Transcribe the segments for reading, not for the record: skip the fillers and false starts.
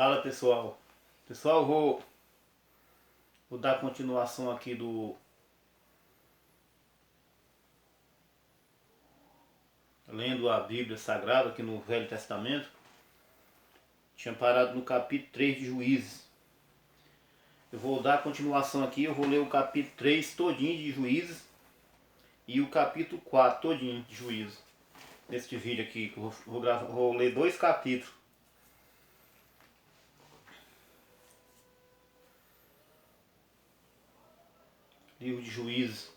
Fala pessoal. Pessoal, vou dar continuação aqui do lendo a Bíblia Sagrada aqui no Velho Testamento. Tinha parado no capítulo 3 de Juízes. Eu vou dar continuação aqui, eu vou ler o capítulo 3 todinho de Juízes e o capítulo 4 todinho de Juízes. Neste vídeo aqui, eu vou ler dois capítulos. Livro de Juízes.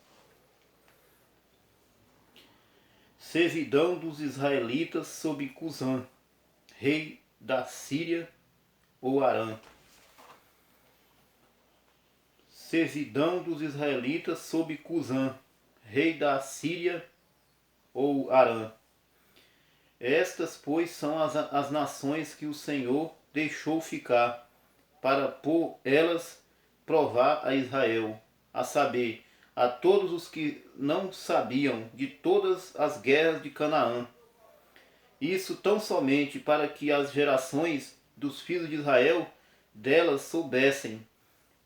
Servidão dos israelitas sob Cusã, rei da Síria ou Arã. Servidão dos israelitas sob Cusã, rei da Síria ou Arã. Estas, pois, são as nações que o Senhor deixou ficar, para por elas provar a Israel, a saber, a todos os que não sabiam de todas as guerras de Canaã. Isso tão somente para que as gerações dos filhos de Israel delas soubessem,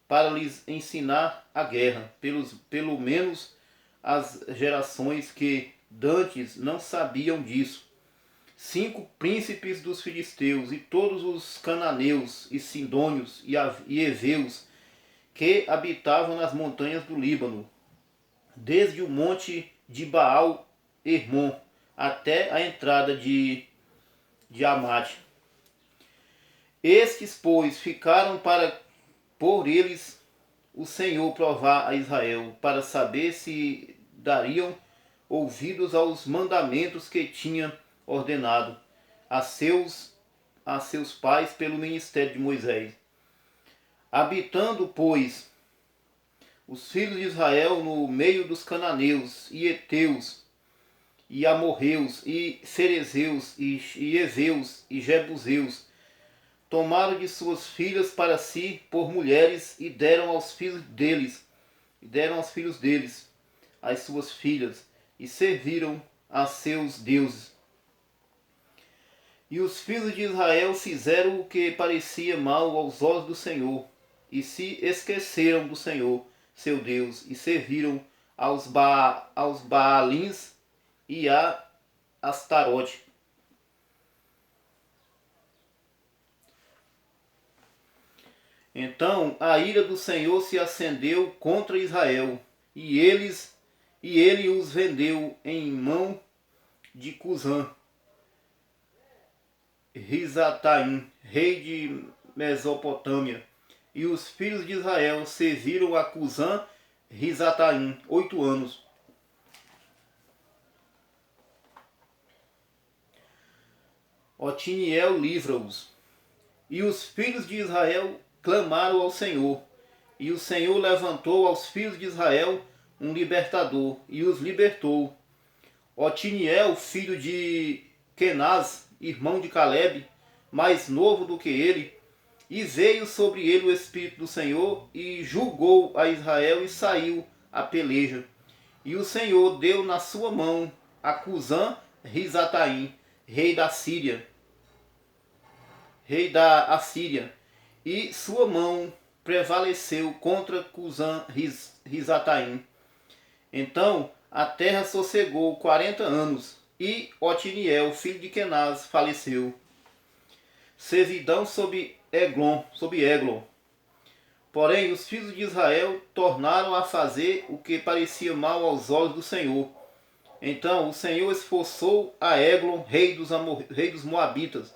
para lhes ensinar a guerra, pelo menos as gerações que dantes não sabiam disso. 5 príncipes dos filisteus e todos os cananeus e sidônios e heveus que habitavam nas montanhas do Líbano, desde o monte de Baal Hermon até a entrada de Amate. Estes, pois, ficaram para por eles o Senhor provar a Israel, para saber se dariam ouvidos aos mandamentos que tinha ordenado a seus pais pelo ministério de Moisés. Habitando, pois, os filhos de Israel no meio dos cananeus e heteus e amorreus e ferezeus e heveus e jebuseus, tomaram de suas filhas para si por mulheres e deram aos filhos deles as suas filhas, e serviram a seus deuses. E os filhos de Israel fizeram o que parecia mal aos olhos do Senhor, e se esqueceram do Senhor, seu Deus, e serviram aos Baalins e a Astarote. Então a ira do Senhor se acendeu contra Israel, e ele os vendeu em mão de Cusã Risataim, rei de Mesopotâmia. E os filhos de Israel serviram a Cusã Risataim 8 anos. Otiniel livra-os. E os filhos de Israel clamaram ao Senhor. E o Senhor levantou aos filhos de Israel um libertador, e os libertou. Otiniel, filho de Kenaz, irmão de Caleb, mais novo do que ele, e veio sobre ele o Espírito do Senhor, e julgou a Israel, e saiu a peleja. E o Senhor deu na sua mão a Cusã Risataim, rei da Assíria, e sua mão prevaleceu contra Cusã Risataim. Então a terra sossegou 40 anos, e Otiniel, filho de Kenaz, faleceu. Servidão sob Eglon. Porém, os filhos de Israel tornaram a fazer o que parecia mal aos olhos do Senhor. Então o Senhor esforçou a Eglon, rei dos Moabitas,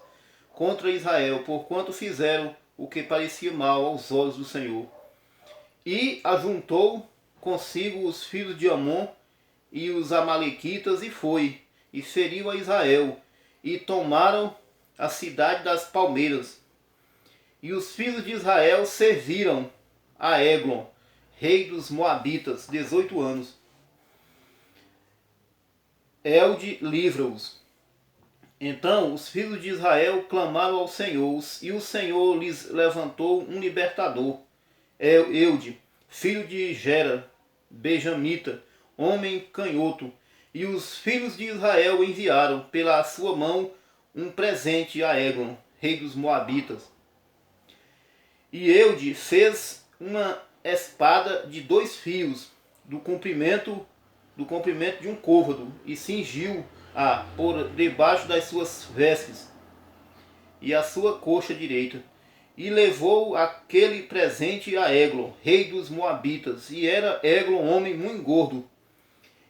contra Israel, porquanto fizeram o que parecia mal aos olhos do Senhor. E ajuntou consigo os filhos de Amon e os amalequitas, e feriu a Israel, e tomaram a cidade das palmeiras. E os filhos de Israel serviram a Eglon, rei dos Moabitas, 18 anos. Elde livra-os. Então os filhos de Israel clamaram ao Senhor, e o Senhor lhes levantou um libertador, Elde, filho de Gera, benjamita, homem canhoto. E os filhos de Israel enviaram pela sua mão um presente a Eglon, rei dos Moabitas. E Eude fez uma espada de 2 fios, do comprimento de um côvado, e cingiu-a por debaixo das suas vestes e a sua coxa direita. E levou aquele presente a Eglon, rei dos Moabitas, e era Eglon homem muito gordo.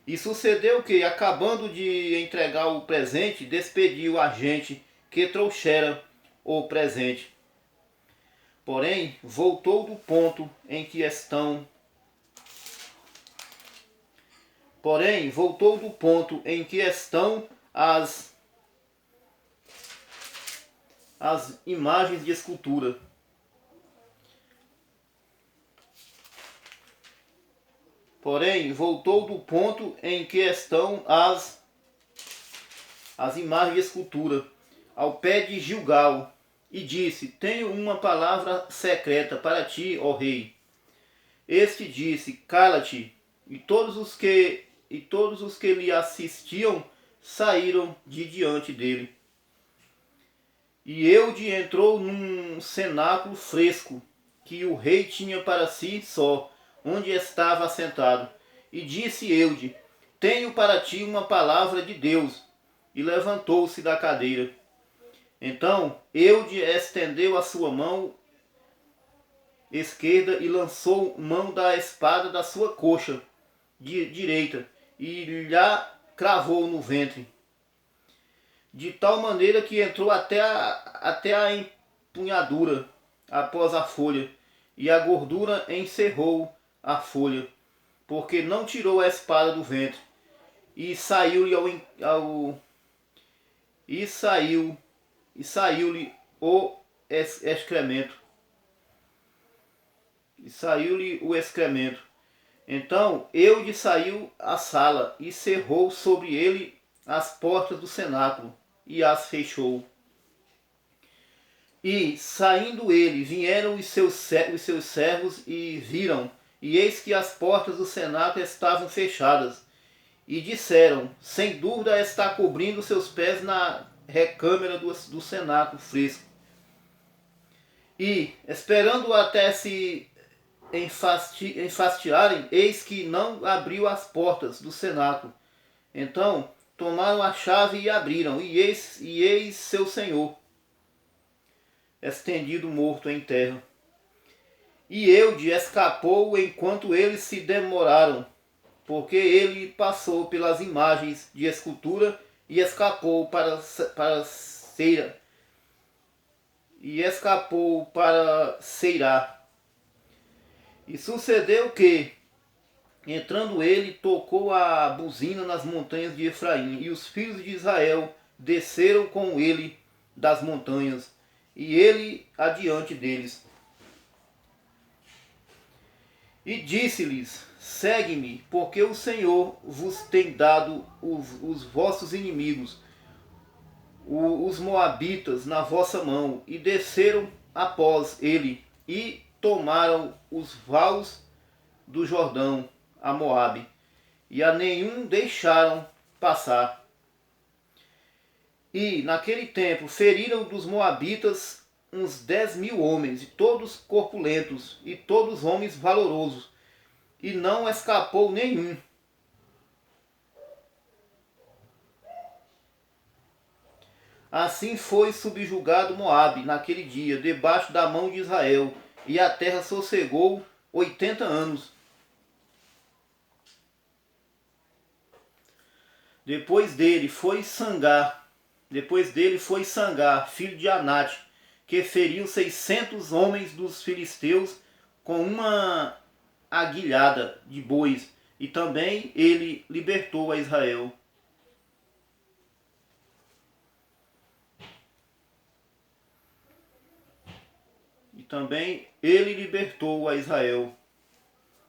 E sucedeu que, acabando de entregar o presente, despediu a gente que trouxera o presente. Porém, voltou do ponto em que estão as imagens de escultura. Imagens de escultura ao pé de Gilgal, e disse: Tenho uma palavra secreta para ti, ó rei. Este disse: Cala-te. E todos os que lhe assistiam saíram de diante dele. E Eude entrou num cenáculo fresco, que o rei tinha para si só, onde estava assentado. E disse Eude: Tenho para ti uma palavra de Deus. E levantou-se da cadeira. Então Eude estendeu a sua mão esquerda e lançou mão da espada da sua coxa direita e lhe cravou no ventre, de tal maneira que entrou até a empunhadura após a folha, e a gordura encerrou a folha, porque não tirou a espada do ventre, e saiu-lhe o excremento. Então Eude saiu à sala e cerrou sobre ele as portas do cenáculo e as fechou. E saindo ele, vieram os seus servos e viram, e eis que as portas do cenáculo estavam fechadas. E disseram: Sem dúvida está cobrindo seus pés na recâmara do cenáculo fresco. E, esperando até se enfastiarem, eis que não abriu as portas do cenáculo. Então tomaram a chave e abriram, e eis seu senhor estendido morto em terra. E Eude escapou enquanto eles se demoraram, porque ele passou pelas imagens de escultura e escapou para Seirá. E sucedeu que, entrando ele, tocou a buzina nas montanhas de Efraim, e os filhos de Israel desceram com ele das montanhas, e ele adiante deles. E disse-lhes: Segue-me, porque o Senhor vos tem dado os vossos inimigos, os moabitas, na vossa mão. E desceram após ele, e tomaram os vales do Jordão a Moabe, e a nenhum deixaram passar. E naquele tempo feriram dos moabitas uns 10.000 homens, e todos corpulentos, e todos homens valorosos, e não escapou nenhum. Assim foi subjugado Moabe naquele dia, debaixo da mão de Israel, e a terra sossegou 80 anos. Depois dele foi Sangar, filho de Anate, que feriu 600 homens dos filisteus com uma aguilhada de bois, e também ele libertou a Israel.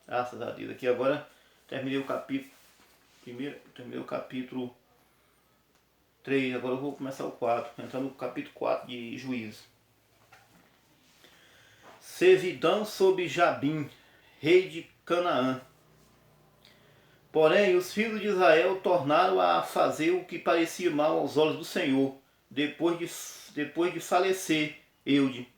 Graças a Deus. Aqui agora terminei o capítulo 3, agora eu vou começar o 4, entrando no capítulo 4 de Juízes. Servidão sob Jabim, rei de Canaã. Porém, os filhos de Israel tornaram a fazer o que parecia mal aos olhos do Senhor, depois de falecer Eude.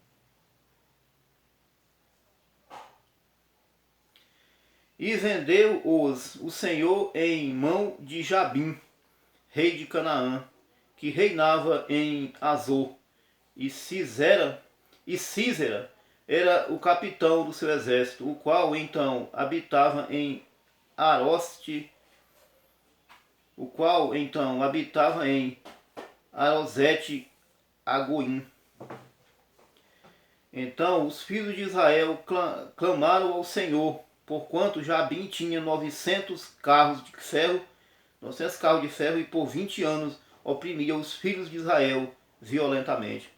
E vendeu-os o Senhor em mão de Jabim, rei de Canaã, que reinava em Azor. E Císera era o capitão do seu exército, o qual então habitava em Aroste, Arosete Agoim. Então os filhos de Israel clamaram ao Senhor, porquanto Jabim tinha 900 carros de ferro, e por 20 anos oprimia os filhos de Israel violentamente.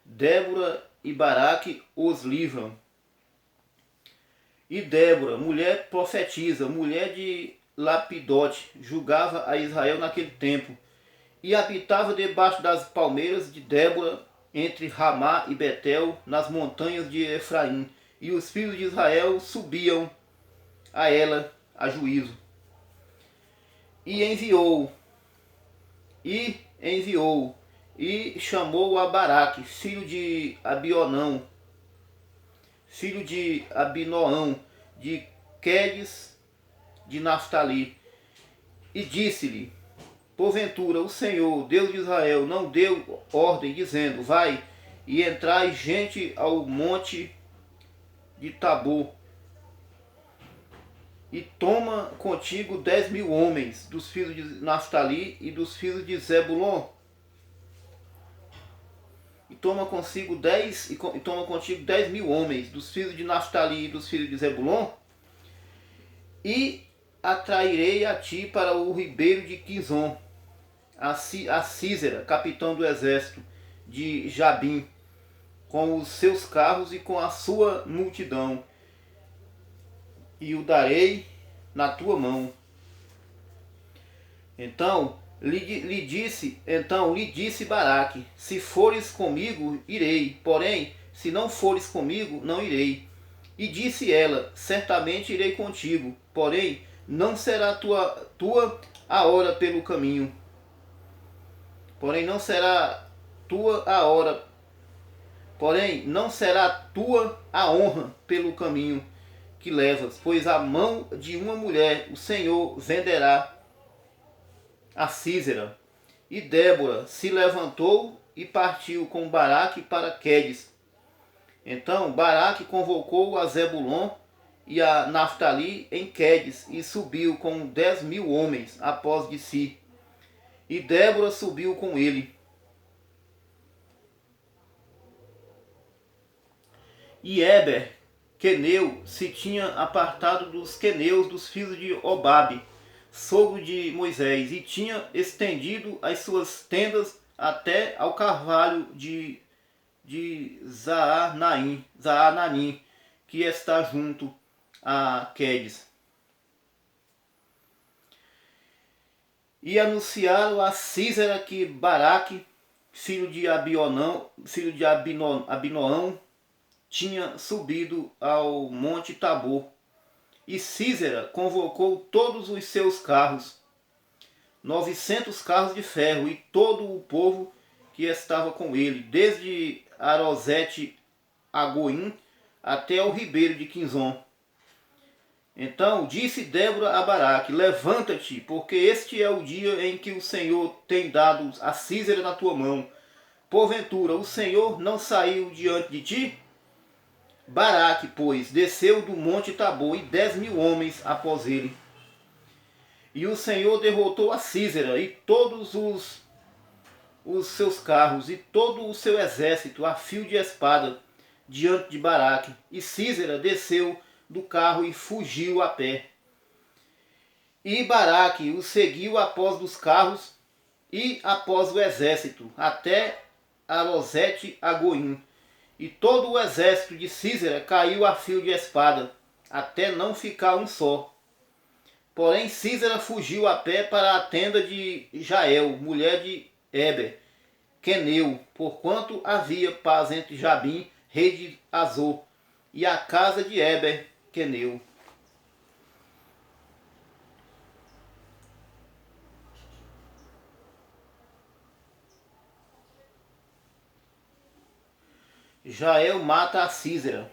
Débora e Baraque os livram. E Débora, mulher profetisa, mulher de Lapidote, julgava a Israel naquele tempo, e habitava debaixo das palmeiras de Débora, entre Ramá e Betel, nas montanhas de Efraim. E os filhos de Israel subiam a ela a juízo. E enviou, e chamou a Baraque, filho de Abinoão, de Quedes de Naftali, e disse-lhe: porventura o Senhor, Deus de Israel, não deu ordem, dizendo: vai e entrai gente ao monte de Tabor, e toma contigo 10.000 homens dos filhos de Naftali e dos filhos de Zebulon, e toma contigo 10.000 homens dos filhos de Naftali e dos filhos de Zebulon, e atrairei a ti para o ribeiro de Quizon, a Císera, capitão do exército de Jabim, com os seus carros e com a sua multidão, e o darei na tua mão. Então lhe disse Baraque: se fores comigo, irei, porém, se não fores comigo, não irei. E disse ela: certamente irei contigo, porém, não será tua a hora pelo caminho. Porém, não será tua a honra pelo caminho que levas, pois a mão de uma mulher o Senhor venderá a Císera. E Débora se levantou e partiu com Baraque para Quedes. Então Baraque convocou a Zebulon e a Naftali em Quedes, e subiu com 10.000 homens após de si. E Débora subiu com ele. E Éber, queneu, se tinha apartado dos queneus dos filhos de Obabe, sogro de Moisés, e tinha estendido as suas tendas até ao carvalho de Zaananim, que está junto a Quedes. E anunciaram a Císera que Baraque, filho de Abinoão, tinha subido ao monte Tabor. E Císera convocou todos os seus carros, 900 carros de ferro, e todo o povo que estava com ele, desde Arosete Agoim até o ribeiro de Quizon. Então disse Débora a Baraque: levanta-te, porque este é o dia em que o Senhor tem dado a Císera na tua mão. Porventura o Senhor não saiu diante de ti? Baraque, pois, desceu do monte Tabor, e 10.000 homens após ele. E o Senhor derrotou a Císera e todos os seus carros e todo o seu exército a fio de espada diante de Baraque. E Císera desceu do carro e fugiu a pé. E Baraque o seguiu após dos carros e após o exército, até Arosete Agoim. E todo o exército de Císera caiu a fio de espada, até não ficar um só. Porém Císera fugiu a pé para a tenda de Jael, mulher de Éber, queneu, porquanto havia paz entre Jabim, rei de Azor, e a casa de Éber, queneu. Jael mata a Císera.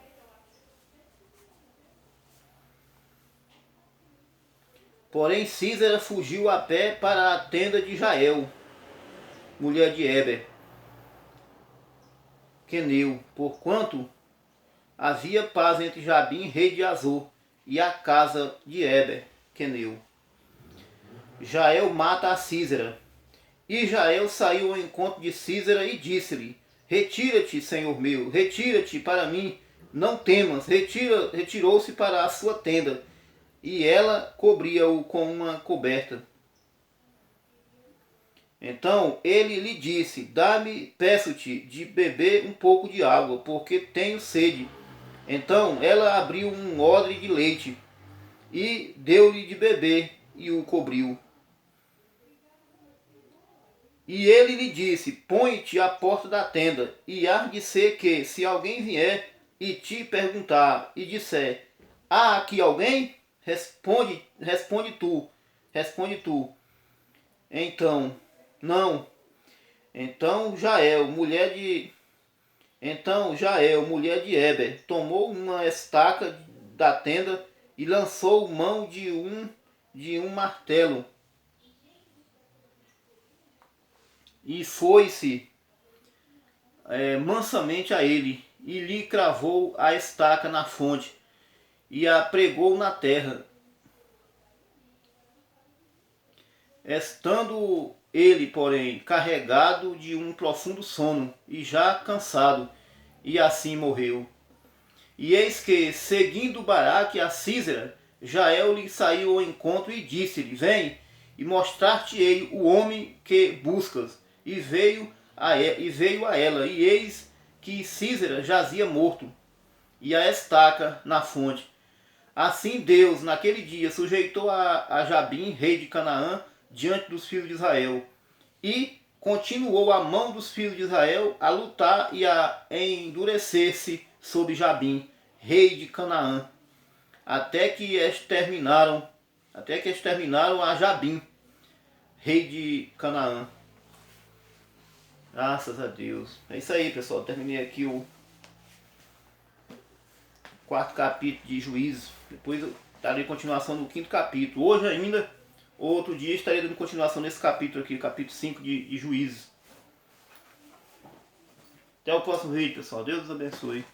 Porém Císera fugiu a pé para a tenda de Jael, mulher de Heber, queneu, porquanto havia paz entre Jabim, rei de Azor, e a casa de Heber, queneu. Jael mata a Císera. E Jael saiu ao encontro de Císera e disse-lhe: Retira-te, senhor meu, retira-te para mim, não temas. Retirou-se para a sua tenda, e ela cobria-o com uma coberta. Então ele lhe disse: Dá-me, peço-te, de beber um pouco de água, porque tenho sede. Então ela abriu um odre de leite e deu-lhe de beber e o cobriu. E ele lhe disse: Põe-te à porta da tenda, e há de ser que, se alguém vier e te perguntar e disser: Há aqui alguém? Responde tu. Então, não. Então Jael, mulher de Heber, tomou uma estaca da tenda e lançou mão de um martelo. E foi-se mansamente a ele, e lhe cravou a estaca na fonte, e a pregou na terra. Estando ele, porém, carregado de um profundo sono, e já cansado, e assim morreu. E eis que, seguindo Baraque a Císera, Jael lhe saiu ao encontro e disse-lhe: Vem, e mostrar-te-ei o homem que buscas. E veio a ela, e eis que Císera jazia morto, e a estaca na fonte. Assim Deus, naquele dia, sujeitou a Jabim, rei de Canaã, diante dos filhos de Israel. E continuou a mão dos filhos de Israel a lutar e a endurecer-se sobre Jabim, rei de Canaã, até que exterminaram a Jabim, rei de Canaã. Graças a Deus. É isso aí, pessoal. Terminei aqui o 4º capítulo de Juízes. Depois eu darei continuação no 5º capítulo. Hoje ainda, outro dia, estarei dando continuação nesse capítulo aqui, capítulo 5 de Juízes. Até o próximo vídeo, pessoal. Deus os abençoe.